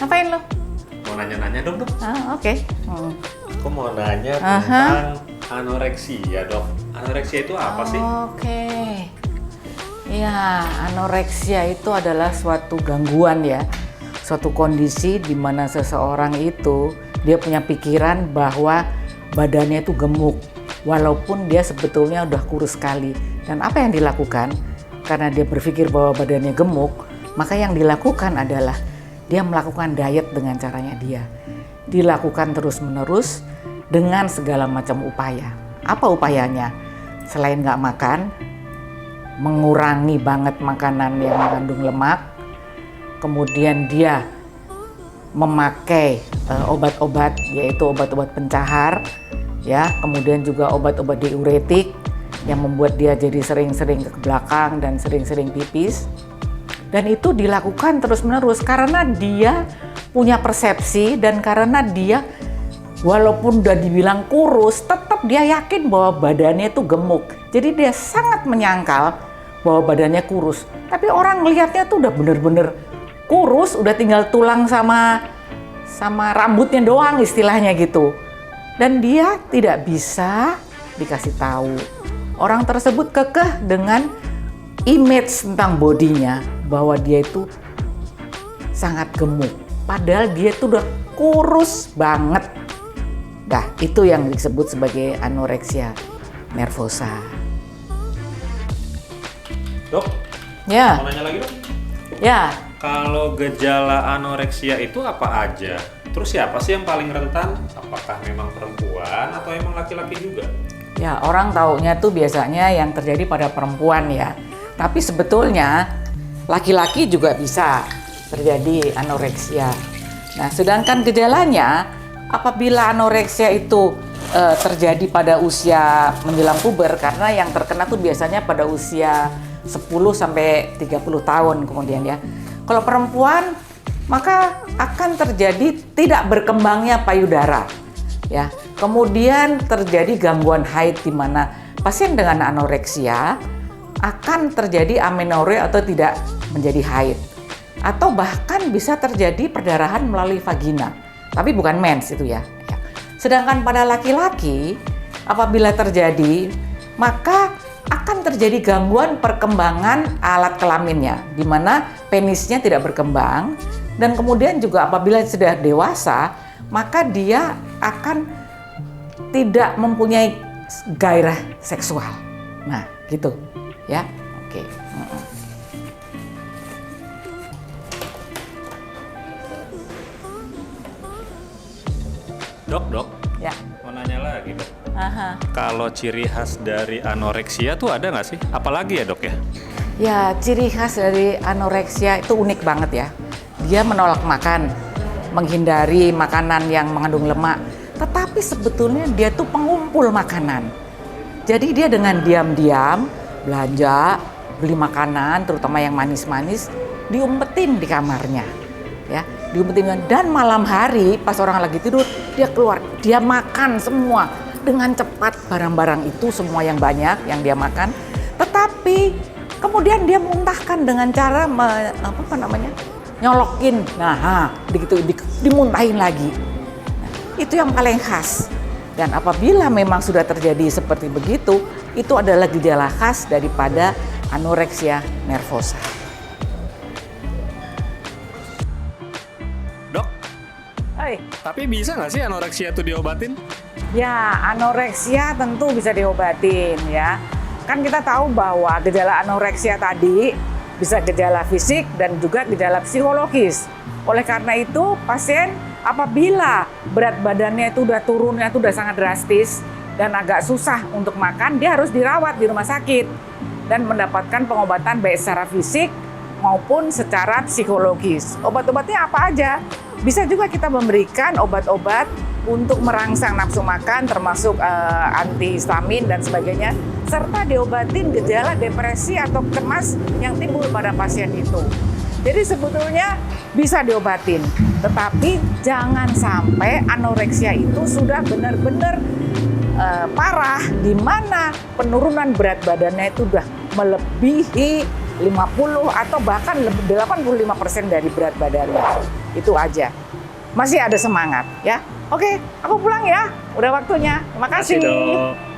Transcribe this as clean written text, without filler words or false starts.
Ngapain lo? Mau nanya-nanya dong, Dok. Oke. Aku mau nanya tentang anoreksia, Dok. Anoreksia itu apa sih? Oke. Ya, anoreksia itu adalah suatu gangguan ya. Suatu kondisi di mana seseorang itu dia punya pikiran bahwa badannya itu gemuk. Walaupun dia sebetulnya udah kurus sekali. Dan apa yang dilakukan? Karena dia berpikir bahwa badannya gemuk, maka yang dilakukan adalah dia melakukan diet dengan caranya dia. Dilakukan terus-menerus dengan segala macam upaya. Apa upayanya? Selain nggak makan, mengurangi banget makanan yang mengandung lemak, kemudian dia memakai obat-obat, yaitu obat-obat pencahar, ya, kemudian juga obat-obat diuretik yang membuat dia jadi sering-sering ke belakang dan sering-sering pipis. Dan itu dilakukan terus-menerus karena dia punya persepsi dan karena dia walaupun udah dibilang kurus, tetap dia yakin bahwa badannya itu gemuk. Jadi dia sangat menyangkal bahwa badannya kurus. Tapi orang ngelihatnya tuh udah bener-bener kurus, udah tinggal tulang sama rambutnya doang istilahnya gitu. Dan dia tidak bisa dikasih tahu. Orang tersebut kekeh dengan image tentang bodinya bahwa dia itu sangat gemuk. Padahal dia itu udah kurus banget. Nah, itu yang disebut sebagai anoreksia nervosa. Dok, Ya, mau nanya lagi, Dok? ya. Kalau gejala anoreksia itu apa aja? Terus siapa sih yang paling rentan? Apakah memang perempuan atau emang laki-laki juga? Ya, orang taunya tuh biasanya yang terjadi pada perempuan ya. Tapi sebetulnya laki-laki juga bisa terjadi anoreksia. Nah, sedangkan gejalanya apabila anoreksia itu terjadi pada usia menjelang puber, karena yang terkena tuh biasanya pada usia 10 sampai 30 tahun kemudian ya. Kalau perempuan maka akan terjadi tidak berkembangnya payudara. Ya, kemudian terjadi gangguan haid di mana pasien dengan anoreksia akan terjadi amenorre atau tidak menjadi haid, atau bahkan bisa terjadi perdarahan melalui vagina, tapi bukan mens itu ya. Sedangkan pada laki-laki apabila terjadi maka akan terjadi gangguan perkembangan alat kelaminnya, di mana penisnya tidak berkembang, dan kemudian juga apabila sudah dewasa maka dia akan tidak mempunyai gairah seksual. Nah, gitu ya. Oke. Dok, Ya. mau nanya lagi, Dok. Aha. Kalau ciri khas dari anoreksia tuh ada nggak sih? Apalagi ya, Dok ya? Ya, ciri khas dari anoreksia itu unik banget ya. Dia menolak makan, menghindari makanan yang mengandung lemak, tetapi sebetulnya dia tuh pengumpul makanan. Jadi dia dengan diam-diam belanja, beli makanan, terutama yang manis-manis, diumpetin di kamarnya. Ya, diumpetin, dan malam hari pas orang lagi tidur, dia keluar, dia makan semua dengan cepat barang-barang itu, semua yang banyak yang dia makan. Tetapi kemudian dia muntahkan dengan cara nyolokin. Nah, dimuntahin lagi. Nah, itu yang paling khas. Dan apabila memang sudah terjadi seperti begitu, itu adalah gejala khas daripada anoreksia nervosa. Dok, Hai. tapi bisa nggak sih anoreksia itu diobatin? Ya, anoreksia tentu bisa diobatin ya. Kan kita tahu bahwa gejala anoreksia tadi bisa gejala fisik dan juga gejala psikologis. Oleh karena itu, pasien apabila berat badannya itu udah turunnya itu udah sangat drastis dan agak susah untuk makan, dia harus dirawat di rumah sakit dan mendapatkan pengobatan baik secara fisik maupun secara psikologis. Obat-obatnya apa aja? Bisa juga kita memberikan obat-obat untuk merangsang nafsu makan, termasuk antihistamin dan sebagainya, serta diobatin gejala depresi atau cemas yang timbul pada pasien itu. Jadi sebetulnya bisa diobatin, tetapi jangan sampai anoreksia itu sudah benar-benar parah, di mana penurunan berat badannya itu sudah melebihi 50 atau bahkan 85% dari berat badannya. Itu aja. Masih ada semangat ya. Oke, aku pulang ya. Udah waktunya. Terima kasih. Dok.